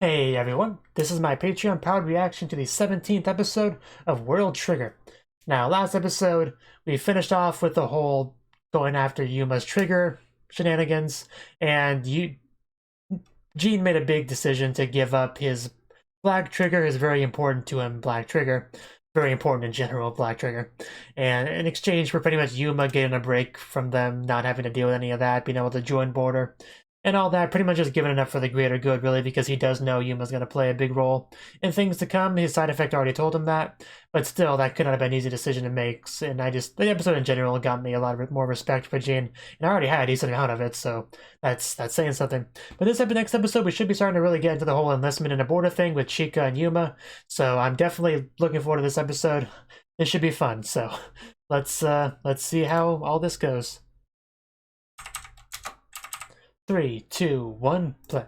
Hey everyone, this is my Patreon powered reaction to the 17th episode of World Trigger. Now, last episode, we finished off with the whole going after Yuma's trigger shenanigans, and Gene made a big decision to give up his black trigger, is very important to him, black trigger. Very important in general, black trigger. And in exchange for pretty much Yuma getting a break from them, not having to deal with any of that, being able to join border, and all that, pretty much just giving it up for the greater good, really, because he does know Yuma's going to play a big role in things to come. His side effect already told him that, but still, that could not have been an easy decision to make. And the episode in general got me a lot more respect for Gene, and I already had a decent amount of it, so that's saying something. But next episode, we should be starting to really get into the whole enlistment and a border thing with Chica and Yuma, so I'm definitely looking forward to this episode. This should be fun, so let's see how all this goes. 3, 2, 1, play.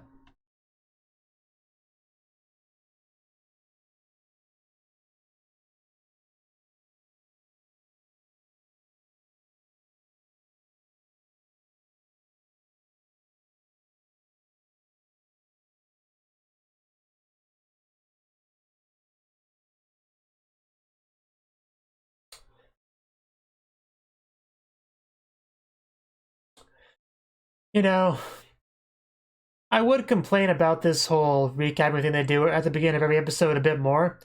You know, I would complain about this whole recapping thing they do at the beginning of every episode a bit more,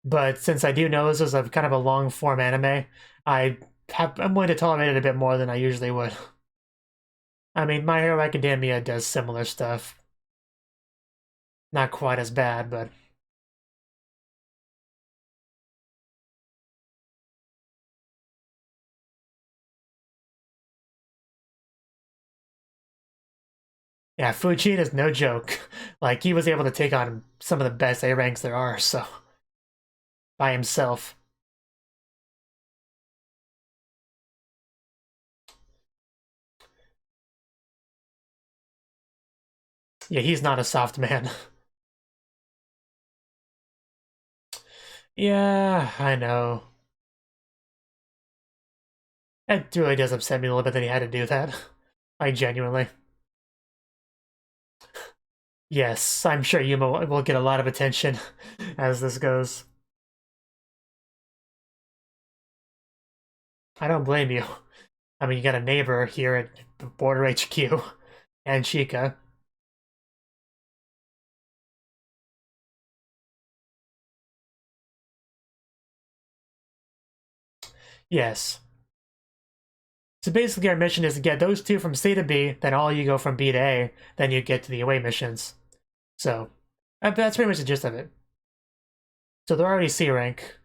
but since I do know this is a kind of a long form anime, I'm willing to tolerate it a bit more than I usually would. I mean, My Hero Academia does similar stuff. Not quite as bad, but yeah, Fujin is no joke. Like, he was able to take on some of the best A ranks there are, so by himself. Yeah, he's not a soft man. Yeah, I know. It really does upset me a little bit that he had to do that. Like, genuinely. Yes, I'm sure Yuma will get a lot of attention as this goes. I don't blame you. I mean, you got a neighbor here at Border HQ and Chica. Yes. So basically, our mission is to get those two from C to B, then all you go from B to A, then you get to the away missions. So that's pretty much the gist of it. So they're already C rank,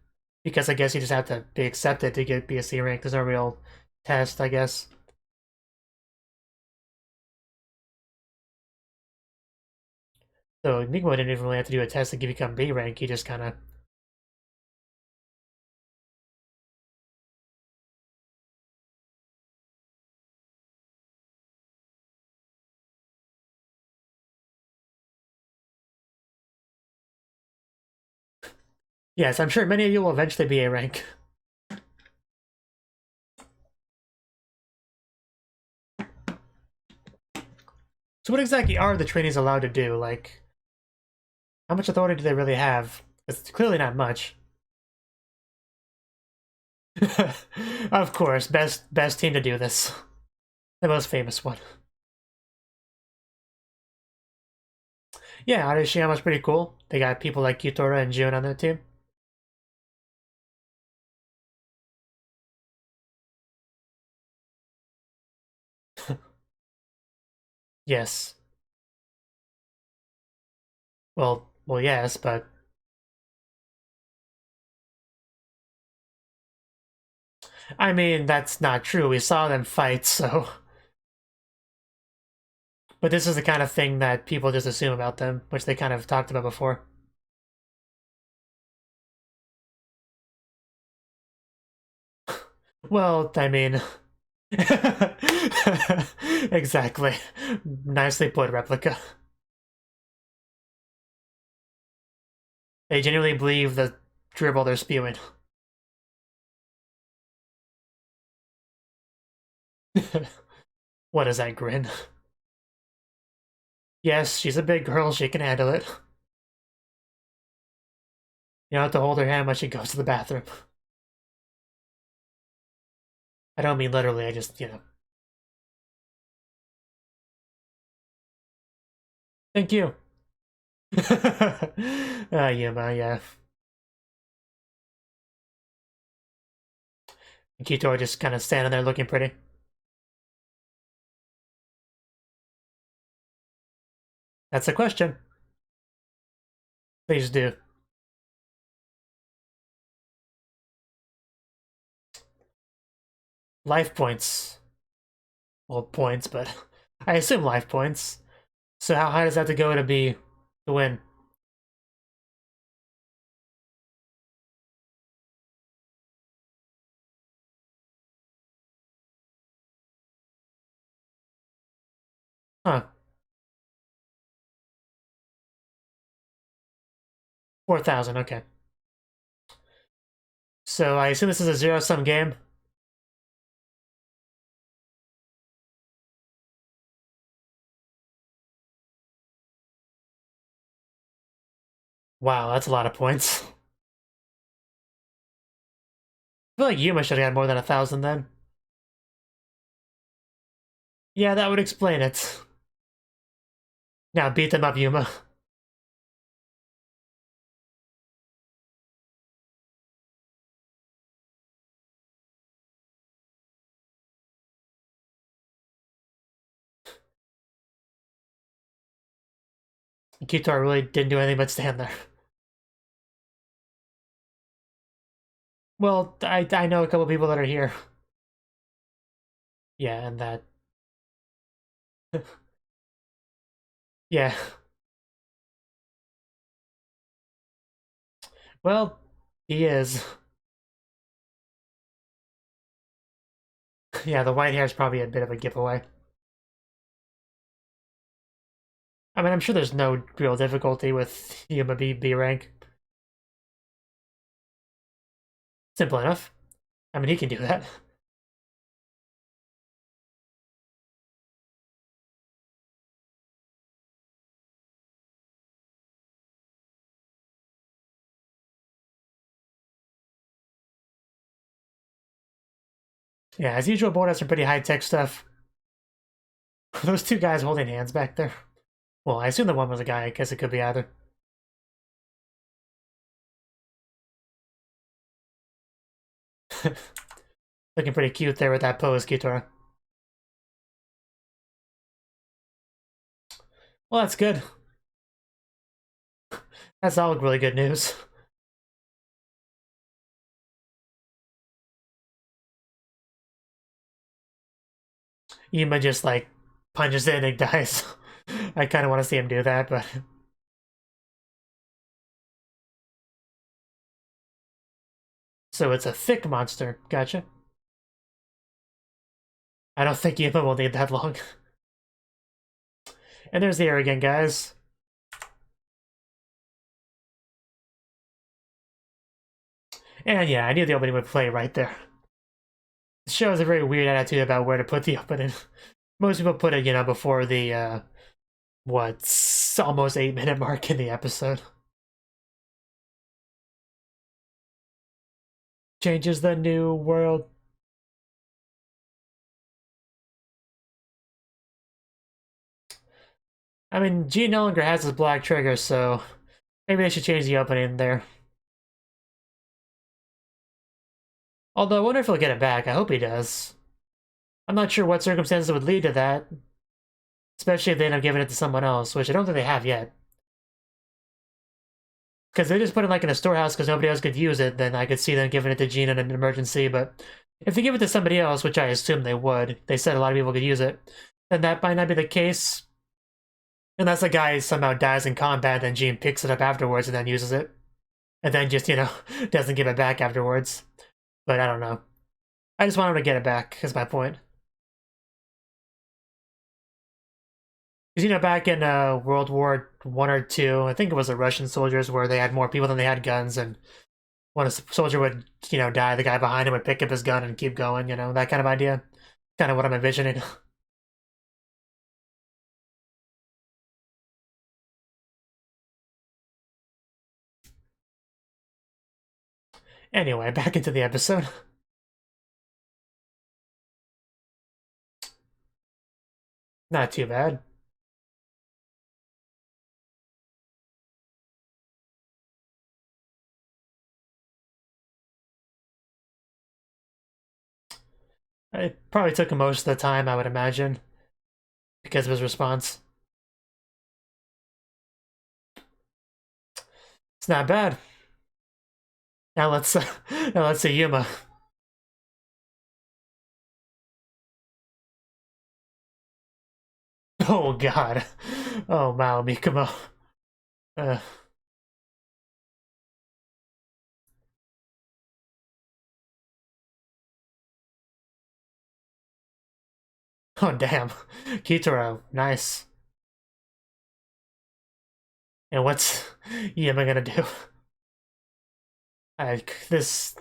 because I guess you just have to be accepted to be a C rank. There's no real test, I guess. So Enigma didn't even really have to do a test to become B rank. He just kind of. Yes, I'm sure many of you will eventually be A rank. So what exactly are the trainees allowed to do? Like, how much authority do they really have? It's clearly not much. Of course, best team to do this. The most famous one. Yeah, Arashiyama's pretty cool. They got people like Yutora and Jun on their team. Yes. Well, yes, but I mean, that's not true. We saw them fight, so. But this is the kind of thing that people just assume about them, which they kind of talked about before. Well, I mean. Exactly. Nicely put, Replica. They genuinely believe the dribble they're spewing. What is that grin? Yes, she's a big girl, she can handle it. You don't have to hold her hand when she goes to the bathroom. I don't mean literally, I just, Thank you. Yuma, yeah. And Kito just kind of standing there looking pretty. That's a question. Please do. Life points. Well, points, but I assume life points. So how high does that have to go to be to win? Huh. 4,000, okay. So I assume this is a zero-sum game. Wow, that's a lot of points. I feel like Yuma should have had more than 1,000 then. Yeah, that would explain it. Now beat them up, Yuma. Kitar really didn't do anything but stand there. Well, I know a couple people that are here. Yeah, and that. Yeah. Well, he is. Yeah, the white hair is probably a bit of a giveaway. I mean, I'm sure there's no real difficulty with Yuma B rank. Simple enough. I mean, he can do that. Yeah, as usual, Board has some pretty high-tech stuff. Those two guys holding hands back there. Well, I assume the one was a guy. I guess it could be either. Looking pretty cute there with that pose, Kitora. Well, that's good. That's all really good news. Yuma just, like, punches in and dies. I kind of want to see him do that, but... So it's a thick monster. Gotcha. I don't think Yuma will need that long. And there's the air again, guys. And yeah, I knew the opening would play right there. It shows a very weird attitude about where to put the opening. Most people put it, before the, what's almost 8-minute mark in the episode. Changes the new world. I mean, Gene no longer has his black trigger, so maybe they should change the opening there. Although I wonder if he'll get it back. I hope he does. I'm not sure what circumstances would lead to that. Especially if they end up giving it to someone else, which I don't think they have yet. Because they just put it like in a storehouse because nobody else could use it, then I could see them giving it to Gene in an emergency. But if they give it to somebody else, which I assume they would, they said a lot of people could use it, then that might not be the case. Unless a guy somehow dies in combat, then Gene picks it up afterwards and then uses it. And then just, doesn't give it back afterwards. But I don't know. I just want him to get it back, is my point. Because, back in World War One or Two, I think it was the Russian soldiers where they had more people than they had guns, and when a soldier would, die, the guy behind him would pick up his gun and keep going, that kind of idea. Kind of what I'm envisioning. Anyway, back into the episode. Not too bad. It probably took him most of the time, I would imagine, because of his response. It's not bad. Now let's see Yuma. Oh god. Oh wow, Mikumo. Uh, oh damn. Kitaro, nice. And what's Yuma gonna do? This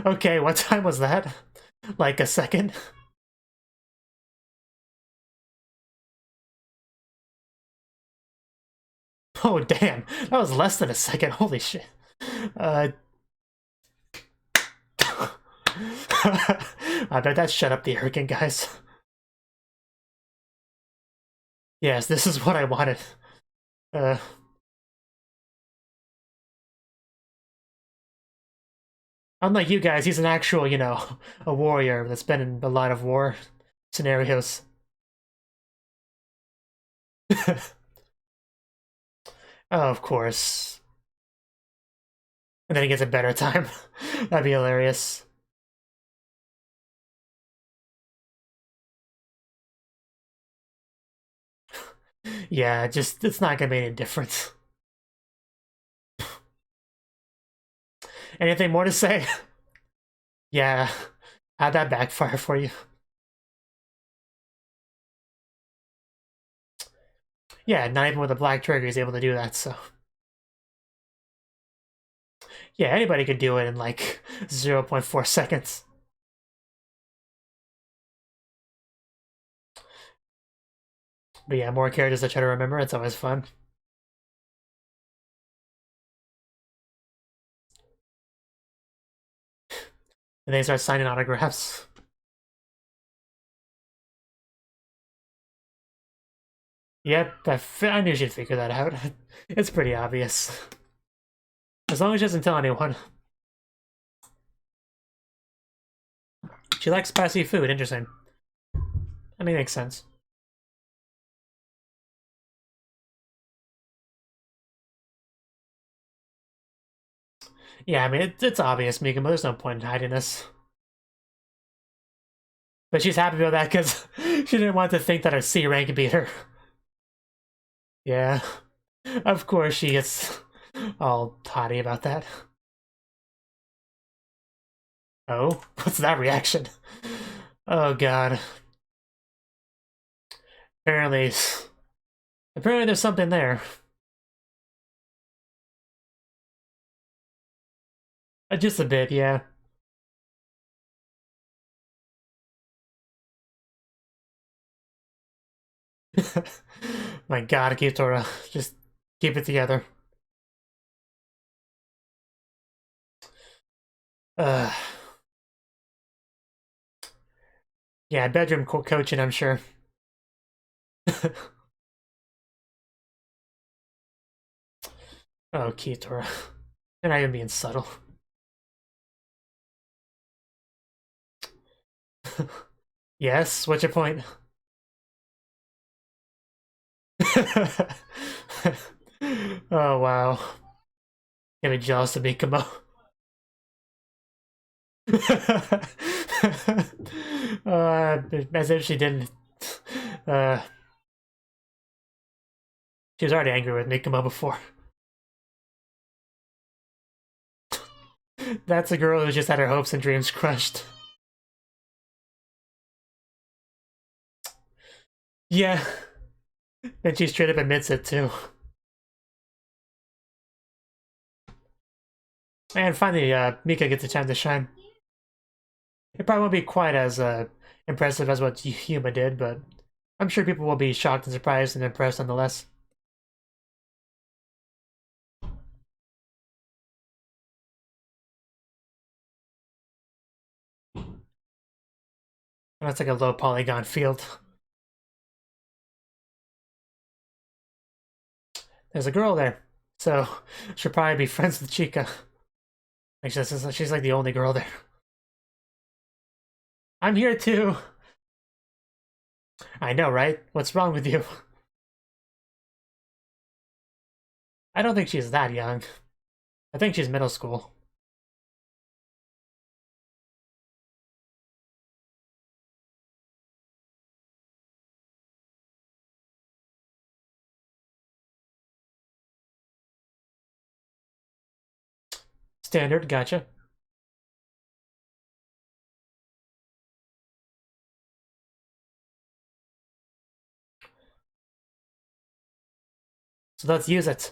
okay, what time was that? Like a second? Oh damn, that was less than a second, holy shit. I bet that shut up the arrogant guys. Yes, this is what I wanted. Unlike you guys, he's an actual, you know, a warrior that's been in a lot of war scenarios. Oh, of course. And then he gets a better time. That'd be hilarious. Yeah, just, it's not gonna make any difference. Anything more to say? Yeah, how'd that backfire for you? Yeah, not even with a black trigger he's able to do that, so. Yeah, anybody could do it in like 0.4 seconds. But yeah, more characters to try to remember, it's always fun. And they start signing autographs. Yep, I knew she'd figure that out. It's pretty obvious. As long as she doesn't tell anyone. She likes spicy food, interesting. I mean, makes sense. Yeah, I mean, it's obvious, Mika, but there's no point in hiding this. But she's happy about that because she didn't want to think that her C rank beat her. Yeah, of course she gets all haughty about that. Oh, what's that reaction? Oh god. Apparently, apparently there's something there. Just a bit, yeah. My god, Kitora, just keep it together. Uh, yeah, bedroom coaching, I'm sure. Oh, Kitora. They're not even being subtle. Yes, what's your point? Oh, wow. Gonna be jealous of Mikumo. As if she didn't. Uh, she was already angry with Mikumo before. That's a girl who just had her hopes and dreams crushed. Yeah. And she straight up admits it too. And finally, Mika gets a chance to shine. It probably won't be quite as impressive as what Yuma did, but I'm sure people will be shocked and surprised and impressed nonetheless. That's like a low polygon field. There's a girl there, so she'll probably be friends with Chica. Like she's like the only girl there. I'm here too. I know, right? What's wrong with you? I don't think she's that young. I think she's middle school. Standard, gotcha. So let's use it.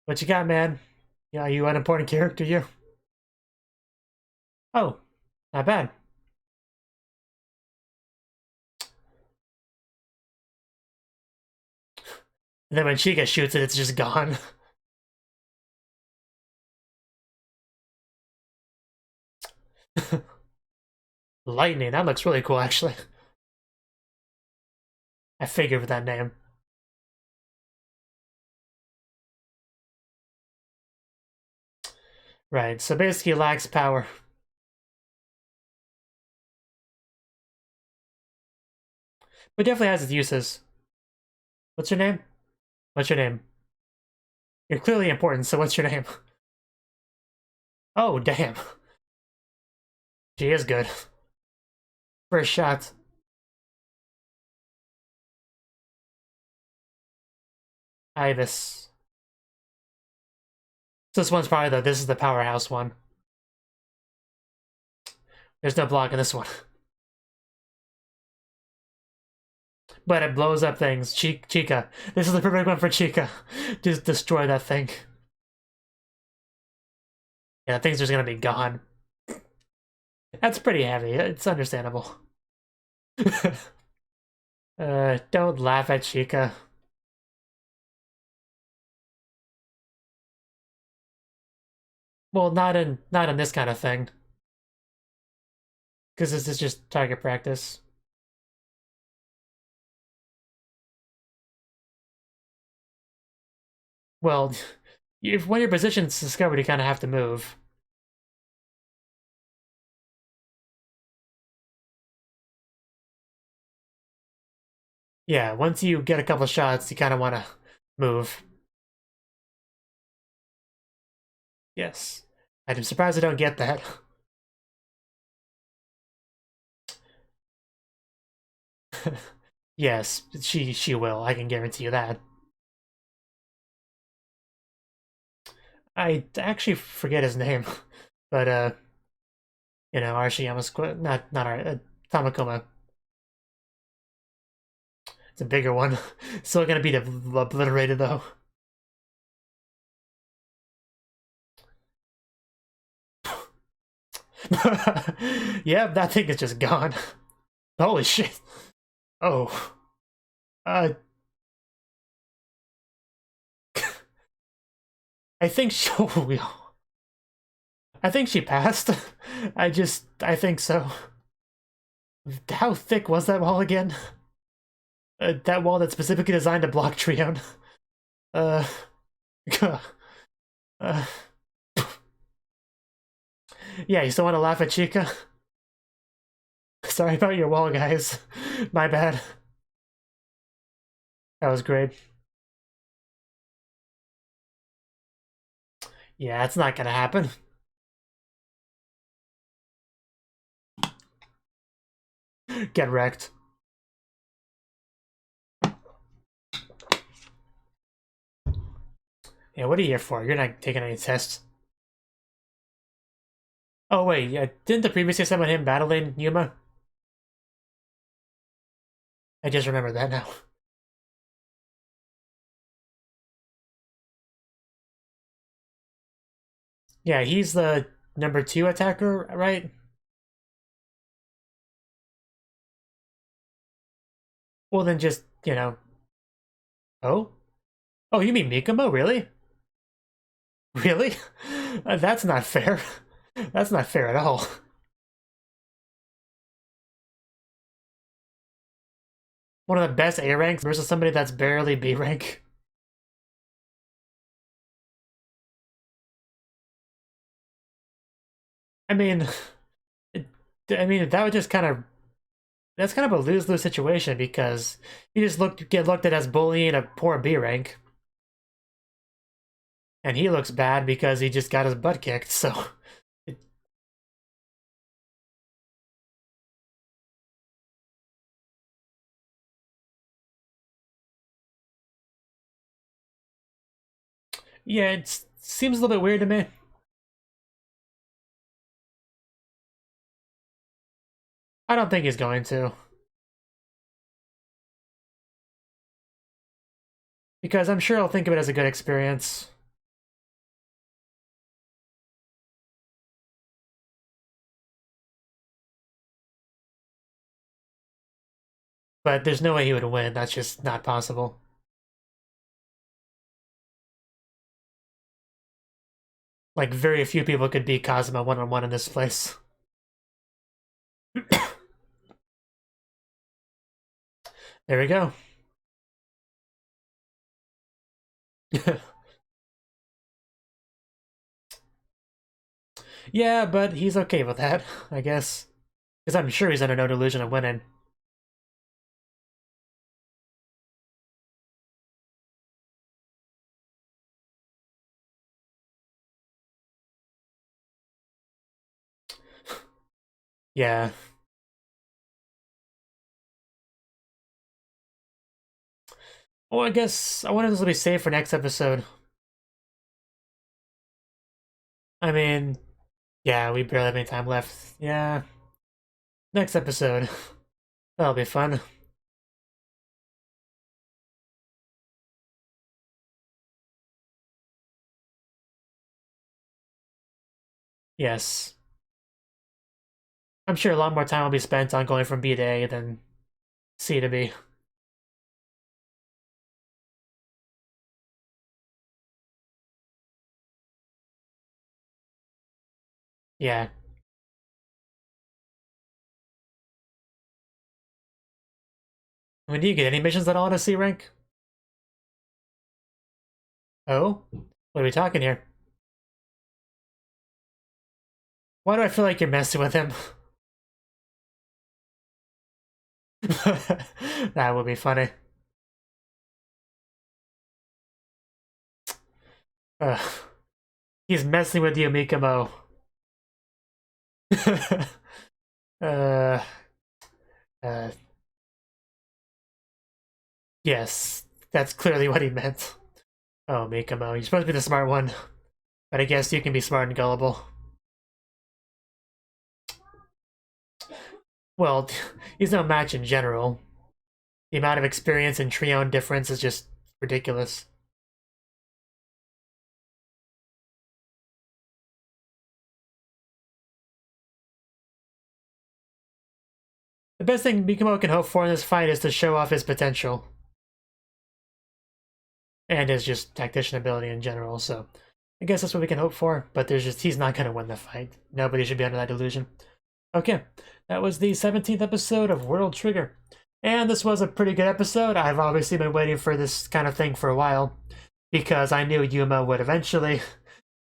What you got, man? Yeah, you an important character, you? Oh, not bad. And then when Chica shoots it, it's just gone. Lightning, that looks really cool, actually. I figured with that name. Right, so basically it lacks power. But definitely has its uses. What's your name? What's your name? You're clearly important, so what's your name? Oh, damn. She is good. First shot. Ibis. This one's probably this is the powerhouse one. There's no block in this one. But it blows up things. Chica. This is the perfect one for Chica. Just destroy that thing. Yeah, things are just gonna be gone. That's pretty heavy. It's understandable. Don't laugh at Chica. Well, not in this kind of thing. Because this is just target practice. Well, when your position's discovered, you kind of have to move. Yeah, once you get a couple shots, you kind of want to move. Yes. I'm surprised I don't get that. Yes, she will. I can guarantee you that. I actually forget his name, but you know, Arashiyama's not Tamakoma. It's a bigger one. Still gonna be obliterated though. Yep, that thing is just gone. Holy shit. Oh. Uh I think she I think she passed. I think so. How thick was that wall again? That wall that's specifically designed to block Trion. Uh, uh, yeah, you still want to laugh at Chica? Sorry about your wall, guys. My bad. That was great. Yeah, it's not gonna happen. Get wrecked. Yeah, what are you here for? You're not taking any tests. Oh wait, yeah, didn't the previous game about him battling Yuma? I just remember that now. Yeah, he's the #2 attacker, right? Well, then just, you know. Oh? Oh, you mean Mikomo, really? Really? That's not fair. That's not fair at all. One of the best A ranks versus somebody that's barely B rank. I mean, that would just kind of that's kind of a lose-lose situation because you just get looked at as bullying a poor B rank, and he looks bad because he just got his butt kicked. So, yeah, it seems a little bit weird to me. I don't think he's going to. Because I'm sure he'll think of it as a good experience. But there's no way he would win. That's just not possible. Like, very few people could beat Kazuma one-on-one in this place. There we go. Yeah, but he's okay with that, I guess. Because I'm sure he's under no delusion of winning. Yeah. Well, I guess I wonder if this will be saved for next episode. I mean, yeah, we barely have any time left. Yeah. Next episode. That'll be fun. Yes. I'm sure a lot more time will be spent on going from B to A than C to B. Yeah. I mean, do you get any missions at all to C rank? Oh? What are we talking here? Why do I feel like you're messing with him? That would be funny. Ugh. He's messing with you, Mikamo. uh, uh, yes, that's clearly what he meant. Oh, Mikamo, you're supposed to be the smart one, but I guess you can be smart and gullible. Well, he's no match in general. The amount of experience and Trion difference is just ridiculous. The best thing Mikamo can hope for in this fight is to show off his potential. And his just tactician ability in general, so I guess that's what we can hope for, but he's not gonna win the fight. Nobody should be under that delusion. Okay, that was the 17th episode of World Trigger. And this was a pretty good episode. I've obviously been waiting for this kind of thing for a while, because I knew Yuma would eventually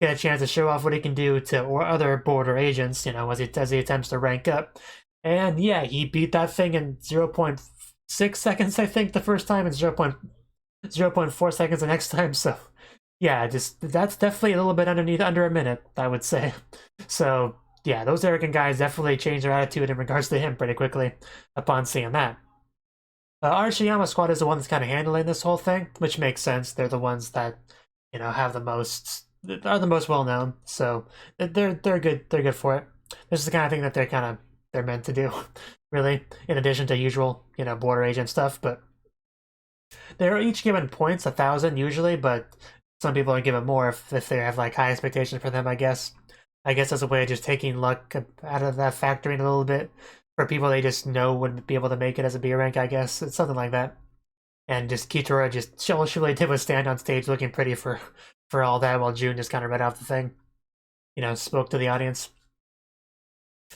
get a chance to show off what he can do to or other border agents, as he attempts to rank up. And yeah, he beat that thing in 0.6 seconds, I think, the first time, and 0.4 seconds the next time. So yeah, that's definitely a little bit under a minute, I would say. So yeah, those arrogant guys definitely changed their attitude in regards to him pretty quickly upon seeing that. Arashiyama squad is the one that's kind of handling this whole thing, which makes sense. They're the ones that have the most are the most well known, so they're good. They're good for it. This is the kind of thing that they're meant to do, really. In addition to usual border agent stuff, but they're each given points 1,000 usually, but some people are given more if they have like high expectations for them. I guess as a way of just taking luck out of that factoring a little bit for people they just know wouldn't be able to make it as a B rank. I guess it's something like that. And just Kitora just all she really did was stand on stage looking pretty for all that, while June just kind of read off the thing, spoke to the audience.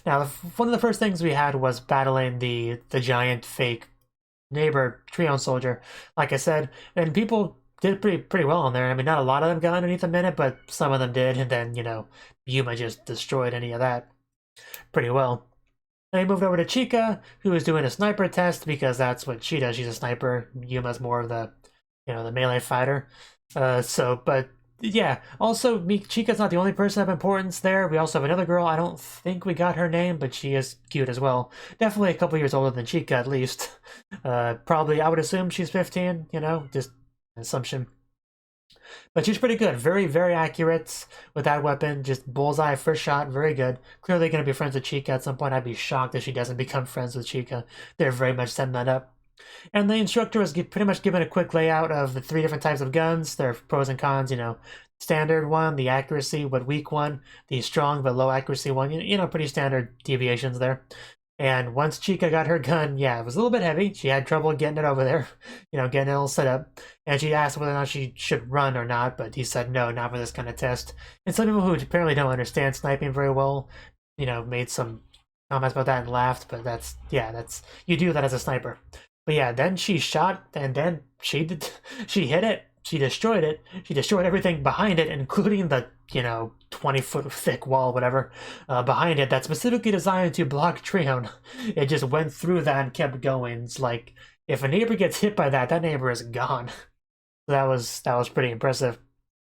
Now, one of the first things we had was battling the giant fake neighbor Treon soldier, like I said, and people did pretty well on there. I mean, not a lot of them got underneath a minute, but some of them did, and then, Yuma just destroyed any of that pretty well. Then we moved over to Chica, who was doing a sniper test, because that's what she does. She's a sniper. Yuma's more of the, the melee fighter. But yeah, also, Chica's not the only person of importance there. We also have another girl. I don't think we got her name, but she is cute as well. Definitely a couple years older than Chica, at least. Probably, I would assume she's 15, just an assumption. But she's pretty good. Very, very accurate with that weapon. Just bullseye, first shot, very good. Clearly going to be friends with Chica at some point. I'd be shocked if she doesn't become friends with Chica. They're very much setting that up. And the instructor was pretty much given a quick layout of the 3 different types of guns, their pros and cons, standard one, the accuracy, but weak one, the strong but low accuracy one, pretty standard deviations there. And once Chica got her gun, yeah, it was a little bit heavy. She had trouble getting it over there, getting it all set up. And she asked whether or not she should run or not, but he said no, not for this kind of test. And some people who apparently don't understand sniping very well, made some comments about that and laughed, but that's, you do that as a sniper. But yeah, then she shot, and then she hit it. She destroyed it. She destroyed everything behind it, including the, 20-foot thick wall, whatever, behind it that's specifically designed to block Treon. It just went through that and kept going. It's like, if a neighbor gets hit by that, that neighbor is gone. That was pretty impressive.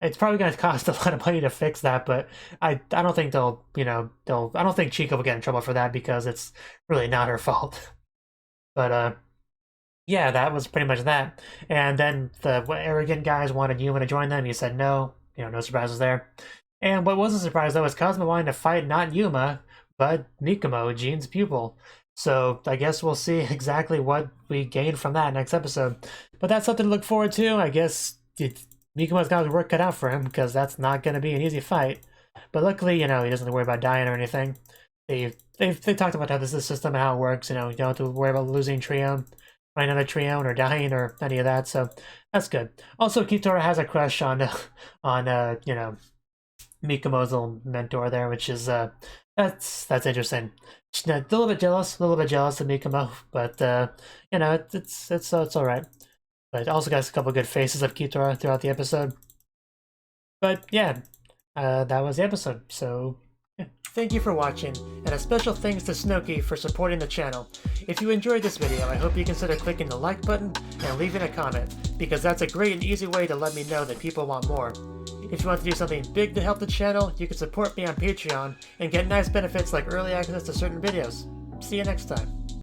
It's probably going to cost a lot of money to fix that, but I don't think I don't think Chica will get in trouble for that, because it's really not her fault. But, yeah, that was pretty much that. And then the arrogant guys wanted Yuma to join them. He said no. No surprises there. And what was a surprise, though, was Cosmo wanting to fight not Yuma, but Mikumo, Jean's pupil. So I guess we'll see exactly what we gain from that next episode. But that's something to look forward to. I guess Mikumo's got his work cut out for him, because that's not going to be an easy fight. But luckily, he doesn't have to worry about dying or anything. They talked about how this is the system and how it works. You don't have to worry about losing Treon, find another Treon, or dying, or any of that, so that's good. Also, Kitora has a crush on Mikumo's little mentor there, which is that's interesting. She's a little bit jealous of Mikumo, but it's all right. But also got a couple good faces of Kitora throughout the episode. But yeah, that was the episode. So yeah. Thank you for watching, and a special thanks to Cnouki for supporting the channel. If you enjoyed this video, I hope you consider clicking the like button and leaving a comment, because that's a great and easy way to let me know that people want more. If you want to do something big to help the channel, you can support me on Patreon and get nice benefits like early access to certain videos. See you next time.